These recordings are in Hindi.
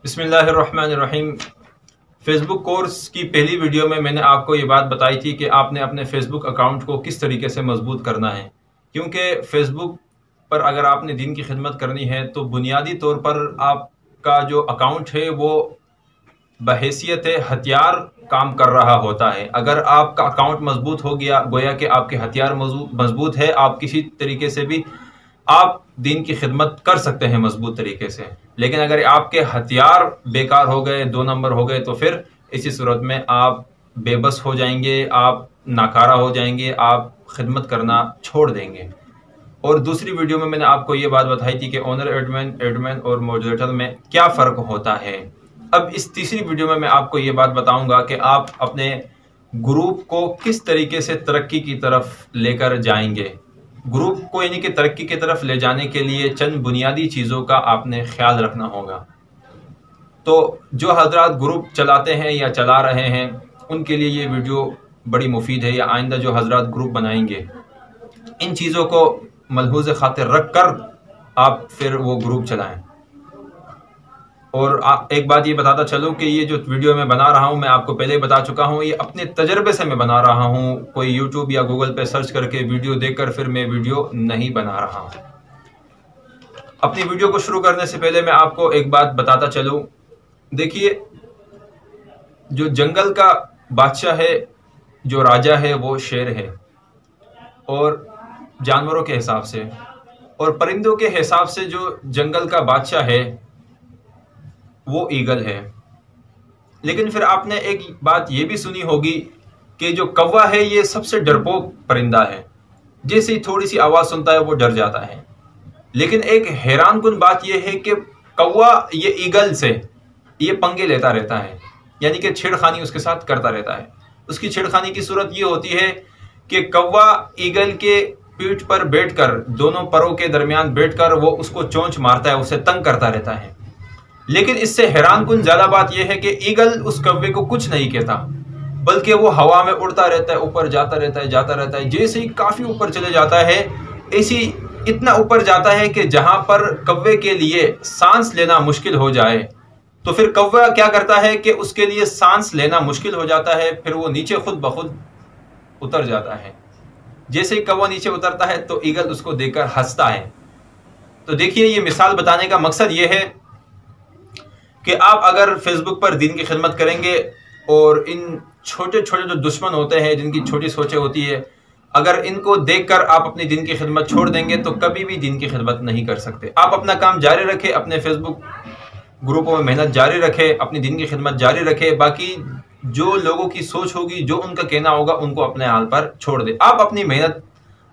बिस्मिल्लाहिर्रहमानिर्रहीम। फेसबुक कोर्स की पहली वीडियो में मैंने आपको ये बात बताई थी कि आपने अपने फेसबुक अकाउंट को किस तरीके से मजबूत करना है, क्योंकि फेसबुक पर अगर आपने दीन की खिदमत करनी है तो बुनियादी तौर पर आपका जो अकाउंट है वो बहैसियत हथियार काम कर रहा होता है। अगर आपका अकाउंट मजबूत हो गया, गोया कि आपके हथियार मजबूत है, आप किसी तरीके से भी आप दीन की खिदमत कर सकते हैं मजबूत तरीके से। लेकिन अगर आपके हथियार बेकार हो गए, 2 नंबर हो गए, तो फिर इसी सूरत में आप बेबस हो जाएंगे, आप नाकारा हो जाएंगे, आप खिदमत करना छोड़ देंगे। और दूसरी वीडियो में मैंने आपको ये बात बताई थी कि ओनर एडमिन और मॉडरेटर में क्या फ़र्क होता है। अब इस तीसरी वीडियो में मैं आपको ये बात बताऊंगा कि आप अपने ग्रुप को किस तरीके से तरक्की की तरफ लेकर जाएंगे। ग्रुप को यानी कि तरक्की की तरफ ले जाने के लिए चंद बुनियादी चीज़ों का आपने ख्याल रखना होगा। तो जो हजरात ग्रुप चलाते हैं या चला रहे हैं उनके लिए ये वीडियो बड़ी मुफीद है, या आइंदा जो हजरात ग्रुप बनाएंगे इन चीज़ों को मलहूज़ खातिर रख कर आप फिर वो ग्रुप चलाएं। और एक बात ये बताता चलूँ कि ये जो वीडियो मैं बना रहा हूँ, मैं आपको पहले ही बता चुका हूँ, ये अपने तजर्बे से मैं बना रहा हूँ। कोई यूट्यूब या गूगल पे सर्च करके वीडियो देखकर फिर मैं वीडियो नहीं बना रहा हूँ। अपनी वीडियो को शुरू करने से पहले मैं आपको एक बात बताता चलूँ। देखिए, जो जंगल का बादशाह है, जो राजा है, वो शेर है, और जानवरों के हिसाब से, और परिंदों के हिसाब से जो जंगल का बादशाह है वो ईगल है। लेकिन फिर आपने एक बात ये भी सुनी होगी कि जो कौवा है ये सबसे डरपोक परिंदा है, जैसे ही थोड़ी सी आवाज़ सुनता है वो डर जाता है। लेकिन एक हैरानकुन बात यह है कि कौवा ये ईगल से ये पंगे लेता रहता है, यानी कि छेड़खानी उसके साथ करता रहता है। उसकी छेड़खानी की सूरत ये होती है कि कौवा ईगल के पीठ पर बैठकर, दोनों परों के दरमियान बैठकर वो उसको चोंच मारता है, उसे तंग करता रहता है। लेकिन इससे हैरानकुन ज्यादा बात यह है कि ईगल उस कौवे को कुछ नहीं कहता, बल्कि वो हवा में उड़ता रहता है, ऊपर जाता रहता है, जाता रहता है। जैसे ही काफी ऊपर चले जाता है, ऐसी इतना ऊपर जाता है कि जहां पर कौवे के लिए सांस लेना मुश्किल हो जाए, तो फिर कौवा क्या करता है कि उसके लिए सांस लेना मुश्किल हो जाता है, फिर वो नीचे खुद ब खुद उतर जाता है। जैसे ही कौवा नीचे उतरता है तो ईगल उसको देखकर हंसता है। तो देखिए, ये मिसाल बताने का मकसद ये है कि आप अगर फेसबुक पर दीन की खिदमत करेंगे और इन छोटे छोटे जो दुश्मन होते हैं, जिनकी छोटी सोचें होती है, अगर इनको देखकर आप अपनी दीन की खिदमत छोड़ देंगे तो कभी भी दीन की खिदमत नहीं कर सकते। आप अपना काम जारी रखें, अपने फेसबुक ग्रुपों में मेहनत जारी रखें, अपनी दीन की खिदमत जारी रखें। बाकी जो लोगों की सोच होगी, जो उनका कहना होगा, उनको अपने हाल पर छोड़ दें। आप अपनी मेहनत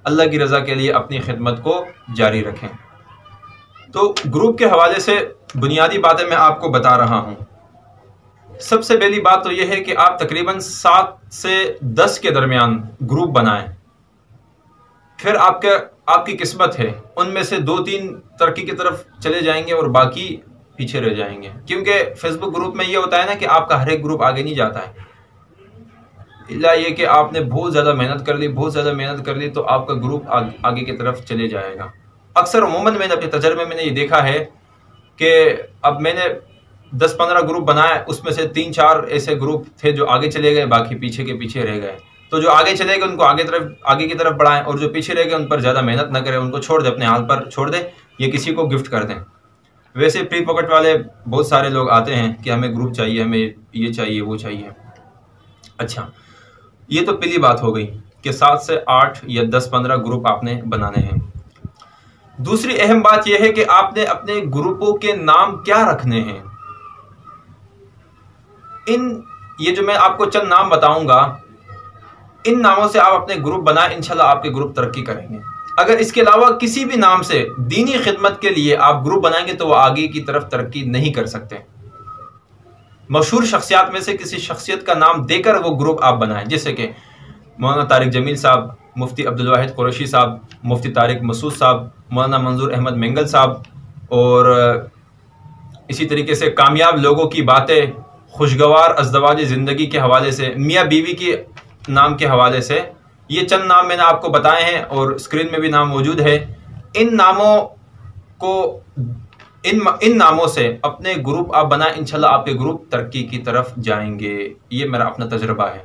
अल्लाह की रज़ा के लिए अपनी खिदमत को जारी रखें। तो ग्रुप के हवाले से बुनियादी बातें मैं आपको बता रहा हूं। सबसे पहली बात तो यह है कि आप तकरीबन 7 से 10 के दरमियान ग्रुप बनाएं। फिर आपकी किस्मत है, उनमें से 2-3 तरक्की की तरफ चले जाएंगे और बाकी पीछे रह जाएंगे। क्योंकि फेसबुक ग्रुप में यह होता है ना कि आपका हर एक ग्रुप आगे नहीं जाता है, इल्ला ये कि आपने बहुत ज़्यादा मेहनत कर ली, बहुत ज़्यादा मेहनत कर ली तो आपका ग्रुप आगे की तरफ चले जाएगा। अक्सर उमूमन मैंने अपने तजर्बे में ये देखा है कि अब मैंने 10-15 ग्रुप बनाए, उसमें से 3-4 ऐसे ग्रुप थे जो आगे चले गए, बाकी पीछे के पीछे रह गए। तो जो आगे चले गए उनको आगे की तरफ बढ़ाएं, और जो पीछे रह गए उन पर ज़्यादा मेहनत न करें, उनको छोड़ दें, अपने हाल पर छोड़ दें, ये किसी को गिफ्ट कर दें। वैसे प्री पॉकेट वाले बहुत सारे लोग आते हैं कि हमें ग्रुप चाहिए, हमें ये चाहिए, वो चाहिए। अच्छा, ये तो पहली बात हो गई कि 7 से 8 या 10-15 ग्रुप आपने बनाने हैं। दूसरी अहम बात यह है कि आपने अपने ग्रुपों के नाम क्या रखने हैं। ये जो मैं आपको चंद नाम बताऊंगा, इन नामों से आप अपने ग्रुप बनाएं, इंशाल्लाह आपके ग्रुप तरक्की करेंगे। अगर इसके अलावा किसी भी नाम से दीनी खिदमत के लिए आप ग्रुप बनाएंगे तो वो आगे की तरफ तरक्की नहीं कर सकते। मशहूर शख्सियत में से किसी शख्सियत का नाम देकर वो ग्रुप आप बनाएं, जैसे कि मौलाना तारिक जमील साहब, मुफ्ती अब्दुल वाहिद कुरैशी साहब, मुफ्ती तारिक मसूद साहब, मौलाना मंजूर अहमद मेंगल साहब, और इसी तरीके से कामयाब लोगों की बातें, खुशगवार अज़दवाज ज़िंदगी के हवाले से, मियाँ बीवी के नाम के हवाले से, ये चंद नाम मैंने आपको बताए हैं और स्क्रीन में भी नाम मौजूद है। इन नामों को इन नामों से अपने ग्रुप आप बनाए, इंशाल्लाह आपके ग्रुप तरक्की की तरफ जाएंगे। ये मेरा अपना तजुर्बा है।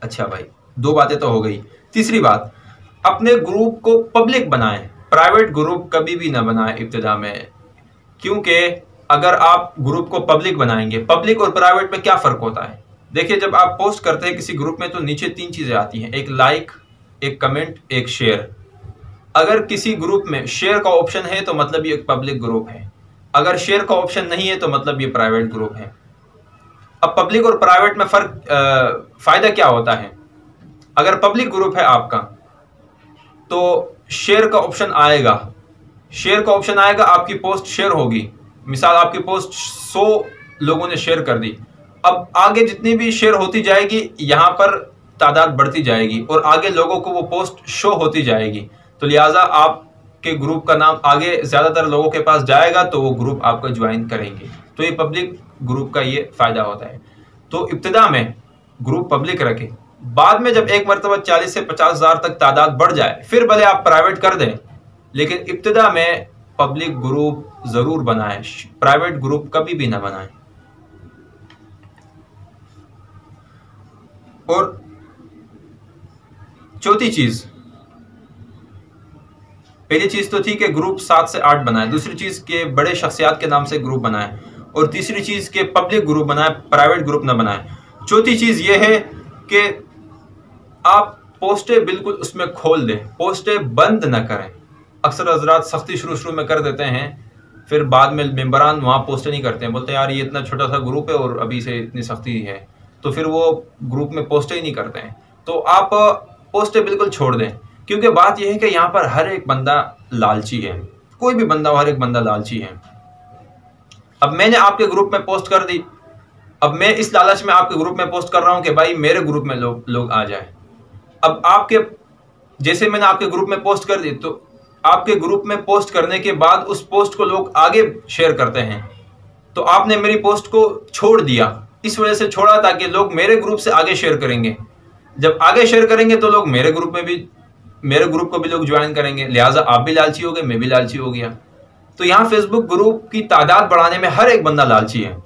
अच्छा भाई, 2 बातें तो हो गई। तीसरी बात, अपने ग्रुप को पब्लिक बनाएं, प्राइवेट ग्रुप कभी भी ना बनाएं इब्तिदा में। क्योंकि अगर आप ग्रुप को पब्लिक बनाएंगे, पब्लिक और प्राइवेट में क्या फर्क होता है? देखिए, जब आप पोस्ट करते हैं किसी ग्रुप में तो नीचे 3 चीजें आती हैं, एक लाइक, एक कमेंट, एक शेयर। अगर किसी ग्रुप में शेयर का ऑप्शन है तो मतलब ये एक पब्लिक ग्रुप है, अगर शेयर का ऑप्शन नहीं है तो मतलब ये प्राइवेट ग्रुप है। अब पब्लिक और प्राइवेट में फायदा क्या होता है? अगर पब्लिक ग्रुप है आपका तो शेयर का ऑप्शन आएगा, आपकी पोस्ट शेयर होगी। मिसाल, आपकी पोस्ट 100 लोगों ने शेयर कर दी, अब आगे जितनी भी शेयर होती जाएगी यहां पर तादाद बढ़ती जाएगी और आगे लोगों को वो पोस्ट शो होती जाएगी, तो लिहाजा आपके ग्रुप का नाम आगे ज्यादातर लोगों के पास जाएगा तो वो ग्रुप आपको ज्वाइन करेंगे। तो ये पब्लिक ग्रुप का ये फायदा होता है। तो इब्तिदा में ग्रुप पब्लिक रखें, बाद में जब एक मरतबा 40 से 50 हजार तक तादाद बढ़ जाए फिर भले आप प्राइवेट कर दें, लेकिन इब्तिदा में पब्लिक ग्रुप जरूर बनाएं, प्राइवेट ग्रुप कभी भी ना बनाएं। और चौथी चीज, पहली चीज तो थी कि ग्रुप 7 से 8 बनाए, दूसरी चीज के बड़े शख्सियात के नाम से ग्रुप बनाए, और तीसरी चीज के पब्लिक ग्रुप बनाए, प्राइवेट ग्रुप ना बनाए। चौथी चीज ये है कि आप पोस्टें बिल्कुल उसमें खोल दें, पोस्टें बंद ना करें। अक्सर हजरात सख्ती शुरू में कर देते हैं, फिर बाद में मेंबरान वहाँ पोस्टें नहीं करते हैं, बोलते हैं यार ये इतना छोटा सा ग्रुप है और अभी से इतनी सख्ती है, तो फिर वो ग्रुप में पोस्टें ही नहीं करते हैं। तो आप पोस्टें बिल्कुल छोड़ दें, क्योंकि बात यह है कि यहाँ पर हर एक बंदा लालची है, कोई भी बंदा हो, हर एक बंदा लालची है। अब मैंने आपके ग्रुप में पोस्ट कर दी, अब मैं इस लालच में आपके ग्रुप में पोस्ट कर रहा हूं कि भाई मेरे ग्रुप में लोग आ जाए। अब आपके जैसे मैंने आपके ग्रुप में पोस्ट कर दी, तो आपके ग्रुप में पोस्ट करने के बाद उस पोस्ट को लोग आगे शेयर करते हैं, तो आपने मेरी पोस्ट को छोड़ दिया। इस वजह से छोड़ा ताकि लोग मेरे ग्रुप से आगे शेयर करेंगे, जब आगे शेयर करेंगे तो लोग मेरे ग्रुप को भी लोग ज्वाइन करेंगे, लिहाजा आप भी लालची हो गए, मैं भी लालची हो गया। तो यहाँ फेसबुक ग्रुप की तादाद बढ़ाने में हर एक बंदा लालची है,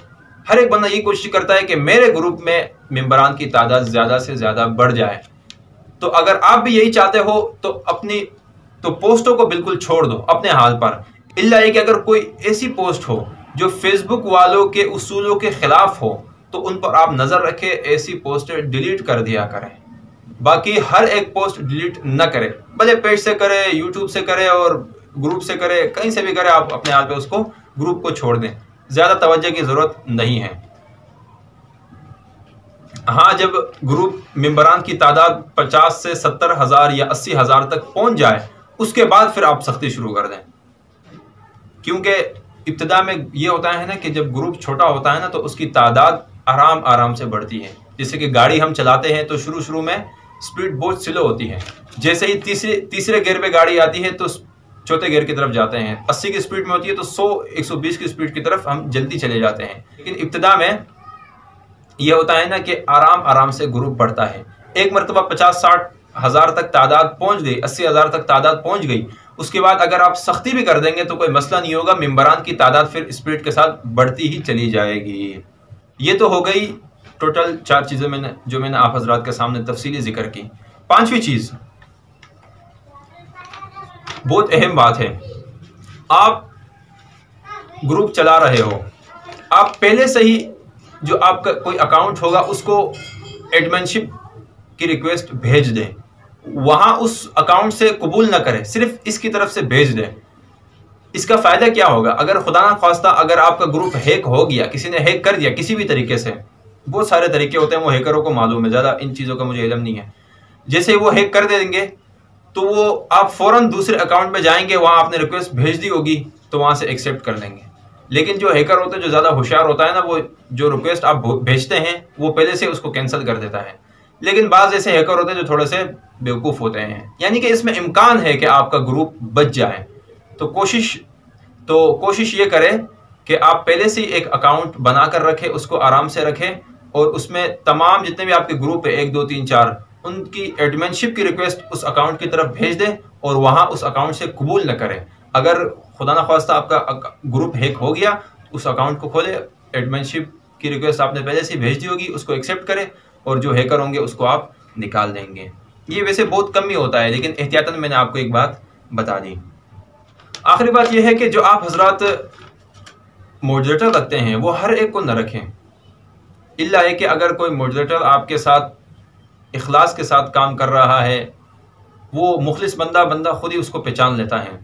हर एक बंदा ये कोशिश करता है कि मेरे ग्रुप में मेंबरान की तादाद ज्यादा से ज्यादा बढ़ जाए। तो अगर आप भी यही चाहते हो तो पोस्टों को बिल्कुल छोड़ दो अपने हाल पर, इल्ला है कि अगर कोई ऐसी पोस्ट हो जो फेसबुक वालों के उसूलों के खिलाफ हो तो उन पर आप नजर रखें, ऐसी पोस्टें डिलीट कर दिया करें। बाकी हर एक पोस्ट डिलीट न करें, भले पेज से करे, यूट्यूब से करे और ग्रुप से करे, कहीं से भी करे, आप अपने हाल पे उसको ग्रुप को छोड़ दें, ज्यादा तवज्जो की जरूरत नहीं है। हाँ, जब ग्रुप मेंबरान की तादाद 50 से 70 हजार या 80 हजार तक पहुंच जाए उसके बाद फिर आप सख्ती शुरू कर दें, क्योंकि इब्तिदा में ये होता है ना कि जब ग्रुप छोटा होता है ना तो उसकी तादाद आराम से बढ़ती है। जैसे कि गाड़ी हम चलाते हैं तो शुरू में स्पीड बहुत स्लो होती है, जैसे ही तीसरे गियर पे गाड़ी आती है तो चौथे गियर की तरफ जाते हैं, 80 की स्पीड में होती है तो 100-120 की स्पीड की तरफ हम जल्दी चले जाते हैं। लेकिन इब्तिदा में यह होता है ना कि आराम से ग्रुप बढ़ता है। एक मरतबा 50-60 हजार तक तादाद पहुंच गई, 80 हजार तक तादाद पहुंच गई, उसके बाद अगर आप सख्ती भी कर देंगे तो कोई मसला नहीं होगा, मेंबरान की तादाद फिर स्पीड के साथ बढ़ती ही चली जाएगी। ये तो हो गई टोटल 4 चीजें जो मैंने आप हजरात के सामने तफसीली जिक्र की। 5वीं चीज बहुत अहम बात है, आप ग्रुप चला रहे हो, आप पहले से ही जो आपका कोई अकाउंट होगा उसको एडमिनशिप की रिक्वेस्ट भेज दें, वहां उस अकाउंट से कबूल ना करें, सिर्फ इसकी तरफ से भेज दें। इसका फायदा क्या होगा? अगर खुदा ना खास्ता अगर आपका ग्रुप हैक हो गया, किसी ने हैक कर दिया किसी भी तरीके से, बहुत सारे तरीके होते हैं, वो हैकरों को मालूम है, ज्यादा इन चीजों का मुझे इल्म नहीं है। जैसे वो हैक कर देंगे तो वो आप फौरन दूसरे अकाउंट में जाएंगे, वहां आपने रिक्वेस्ट भेज दी होगी तो वहां से एक्सेप्ट कर लेंगे। लेकिन जो हैकर होते हैं, जो ज्यादा होशियार होता है ना, वो जो रिक्वेस्ट आप भेजते हैं वो पहले से उसको कैंसिल कर देता है। लेकिन बाज ऐसे हैकर होते हैं जो थोड़े से बेवकूफ होते हैं, यानी कि इसमें इम्कान है कि आपका ग्रुप बच जाए। तो कोशिश ये करें कि आप पहले से एक अकाउंट बनाकर रखें, उसको आराम से रखें और उसमें तमाम जितने भी आपके ग्रुप है 1 2 3 4 उनकी एडमिनशिप की रिक्वेस्ट उस अकाउंट की तरफ भेज दें और वहां उस अकाउंट से कबूल न करें। अगर खुदा ना ख्वास्ता आपका ग्रुप हैक हो गया, उस अकाउंट को खोले, एडमिनशिप की रिक्वेस्ट आपने पहले से भेज दी होगी, उसको एक्सेप्ट करें और जो हैकर होंगे उसको आप निकाल देंगे। ये वैसे बहुत कम ही होता है, लेकिन एहतियातन मैंने आपको एक बात बता दी। आखिरी बात यह है कि जो आप हजरात मॉडरेटर रखते हैं वो हर एक को न रखें, इल्ला है कि अगर कोई मॉडरेटर आपके साथ इखलास के साथ काम कर रहा है, वो मुखलिस बंदा खुद ही उसको पहचान लेता है।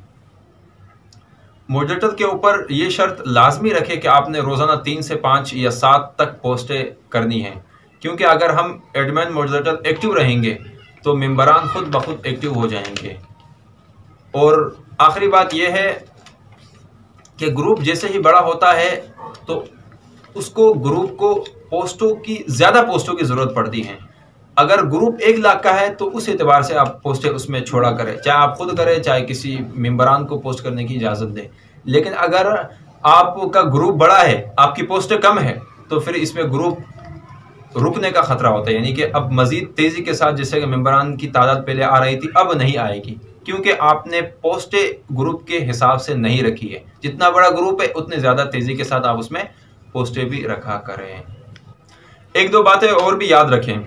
मॉडरेटर के ऊपर ये शर्त लाजमी रखे कि आपने रोज़ाना 3 से 5 या 7 तक पोस्टें करनी हैं, क्योंकि अगर हम एडमिन मॉडरेटर एक्टिव रहेंगे तो मेंबरान खुद ब खुद एक्टिव हो जाएंगे। और आखिरी बात यह है कि ग्रुप जैसे ही बड़ा होता है तो उसको ग्रुप को ज़्यादा पोस्टों की ज़रूरत पड़ती है। अगर ग्रुप 1 लाख का है तो उस एतबार से आप पोस्टें उसमें छोड़ा करें, चाहे आप खुद करें चाहे किसी मेंबरान को पोस्ट करने की इजाज़त दें। लेकिन अगर आपका ग्रुप बड़ा है, आपकी पोस्टें कम है, तो फिर इसमें ग्रुप रुकने का ख़तरा होता है, यानी कि अब मज़ीद तेज़ी के साथ जैसे कि मेंबरान की तादाद पहले आ रही थी अब नहीं आएगी, क्योंकि आपने पोस्टें ग्रुप के हिसाब से नहीं रखी है। जितना बड़ा ग्रुप है उतने ज़्यादा तेज़ी के साथ आप उसमें पोस्टें भी रखा करें। 1-2 बातें और भी याद रखें,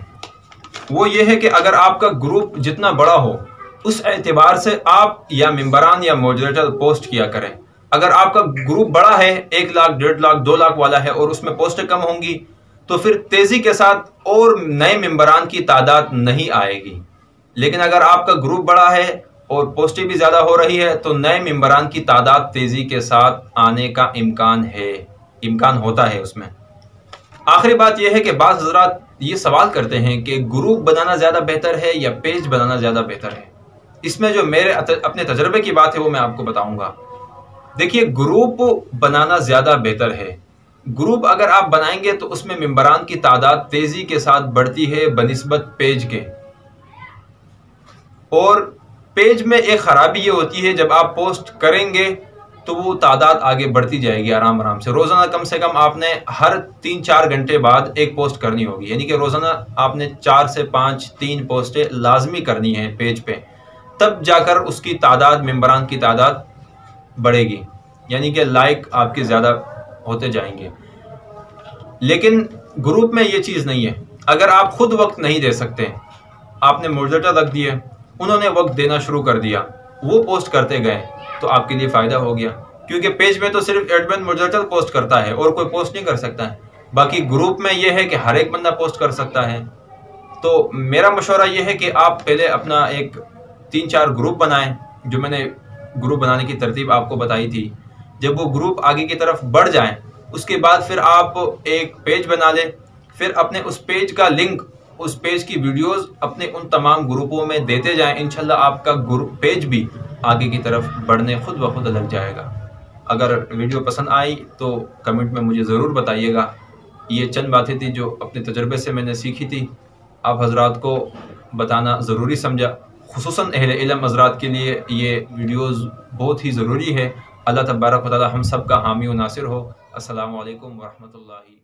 वो ये है कि अगर आपका ग्रुप जितना बड़ा हो उस एतबार से आप या मेंबरान या मॉडरेटर पोस्ट किया करें। अगर आपका ग्रुप बड़ा है, 1 लाख, 1.5 लाख, 2 लाख वाला है और उसमें पोस्टें कम होंगी तो फिर तेज़ी के साथ और नए मेंबरान की तादाद नहीं आएगी। लेकिन अगर आपका ग्रुप बड़ा है और पोस्टें भी ज़्यादा हो रही है तो नए मेंबरान की तादाद तेज़ी के साथ आने का इम्कान होता है उसमें। आखिरी बात यह है कि बाज़ हज़रात ये सवाल करते हैं कि ग्रुप बनाना ज़्यादा बेहतर है या पेज बनाना ज़्यादा बेहतर है। इसमें जो मेरे अपने तजर्बे की बात है वो मैं आपको बताऊंगा। देखिए, ग्रुप बनाना ज़्यादा बेहतर है। ग्रुप अगर आप बनाएंगे तो उसमें मेंबरान की तादाद तेज़ी के साथ बढ़ती है बनिस्बत पेज के। और पेज में एक ख़राबी ये होती है, जब आप पोस्ट करेंगे तो वो तादाद आगे बढ़ती जाएगी आराम से। रोज़ाना कम से कम आपने हर 3-4 घंटे बाद एक पोस्ट करनी होगी, यानी कि रोज़ाना आपने 4 से 5 पोस्टें लाजमी करनी है पेज पे, तब जाकर उसकी तादाद, मेंबरान की तादाद बढ़ेगी, यानी कि लाइक आपके ज़्यादा होते जाएंगे। लेकिन ग्रुप में ये चीज़ नहीं है। अगर आप खुद वक्त नहीं दे सकते, आपने मॉडरेटर रख दिए, उन्होंने वक्त देना शुरू कर दिया, वो पोस्ट करते गए, तो आपके लिए फ़ायदा हो गया, क्योंकि पेज में तो सिर्फ एडमिन मॉडरेटर पोस्ट करता है और कोई पोस्ट नहीं कर सकता है। बाकी ग्रुप में यह है कि हर एक बंदा पोस्ट कर सकता है। तो मेरा मशवरा यह है कि आप पहले अपना एक 3-4 ग्रुप बनाएं, जो मैंने ग्रुप बनाने की तरतीब आपको बताई थी। जब वो ग्रुप आगे की तरफ बढ़ जाएं, उसके बाद फिर आप एक पेज बना लें, फिर अपने उस पेज का लिंक, उस पेज की वीडियोस अपने उन तमाम ग्रुपों में देते जाएं। इंशाल्लाह आपका ग्रुप पेज भी आगे की तरफ बढ़ने खुद ब खुद लग जाएगा। अगर वीडियो पसंद आई तो कमेंट में मुझे ज़रूर बताइएगा। ये चंद बातें थी जो अपने तजर्बे से मैंने सीखी थी, आप हजरात को बताना ज़रूरी समझा। खुसूसन अहले इल्म हजरात के लिए ये वीडियोज़ बहुत ही ज़रूरी है। अल्लाह तबारक व तआला हम सब का हामी व नासिर हो। अस्सलामु अलैकुम व रहमतुल्लाहि।